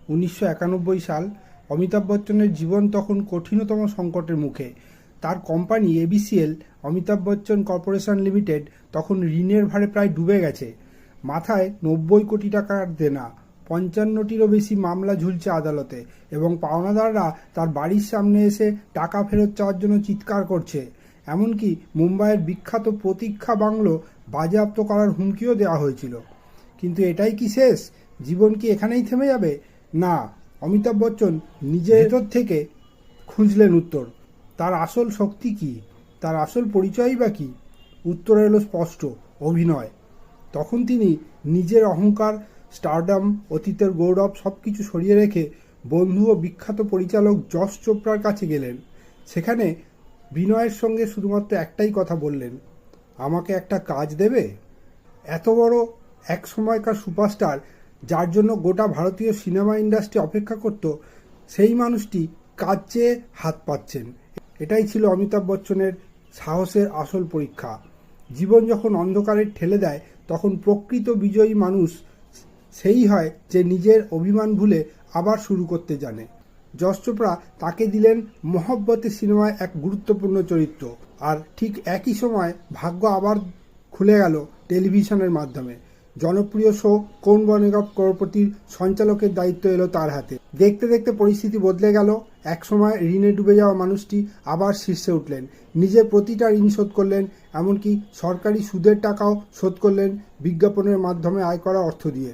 1991 সাল। অমিতাভ বচ্চনের জীবন তখন কঠিনতম সংকটের মুখে। তার company ABCL, Amitabh Bachchan corporation limited, তখন ঋণের ভারে প্রায় ডুবে গেছে। মাথায় 90 কোটি টাকার দেনা, 55টিরও বেশি মামলা ঝুলছে আদালতে, এবং পাওনাদাররা তার বাড়ির সামনে এসে টাকা ফেরত চাওয়ার জন্য চিৎকার করছে। এমনকি মুম্বাইয়ের বিখ্যাত প্রতীক্ষা বাংলো বাজেয়াপ্ত করার হুমকিও দেওয়া হয়েছিল। কিন্তু এটাই কি শেষ? জীবন কি এখানেই থেমে যাবে? না, অমিতাভ বচ্চন নিজের ভেতর থেকে খুঁজলেন উত্তর। তার আসল শক্তি কি? তার আসল পরিচয়ই বা কী? উত্তর এলো স্পষ্ট: অভিনয়। তখন তিনি নিজের অহংকার, স্টারডাম, অতীতের গৌরব সব কিছু সরিয়ে রেখে বন্ধু ও বিখ্যাত পরিচালক যশ চোপড়ার কাছে গেলেন। সেখানে বিনয়ের সঙ্গে শুধুমাত্র একটাই কথা বললেন: আমাকে একটা কাজ দেবে? এত বড় এক সময়কার সুপারস্টার, যার জন্য গোটা ভারতীয় সিনেমা ইন্ডাস্ট্রি অপেক্ষা করত, সেই মানুষটি কাজ চেয়ে হাত পাচ্ছেন। এটাই ছিল অমিতাভ বচ্চনের সাহসের আসল পরীক্ষা। জীবন যখন অন্ধকারে ঠেলে দেয়, তখন প্রকৃত বিজয়ী মানুষ সেই হয় যে নিজের অভিমান ভুলে আবার শুরু করতে জানে। যশ চোপড়া তাকে দিলেন মহব্বতে সিনেমায় এক গুরুত্বপূর্ণ চরিত্র। আর ঠিক একই সময় ভাগ্য আবার খুলে গেল টেলিভিশনের মাধ্যমে। জনপ্রিয় শো কৌন বনেগা করোড়পতির সঞ্চালকের দায়িত্ব এলো তার হাতে। দেখতে দেখতে পরিস্থিতি বদলে গেল। একসময় ঋণে ডুবে যাওয়া মানুষটি আবার শীর্ষে উঠলেন, নিজের প্রতিটা ঋণ শোধ করলেন, এমনকি সরকারি সুদের টাকাও শোধ করলেন বিজ্ঞাপনের মাধ্যমে আয় করা অর্থ দিয়ে।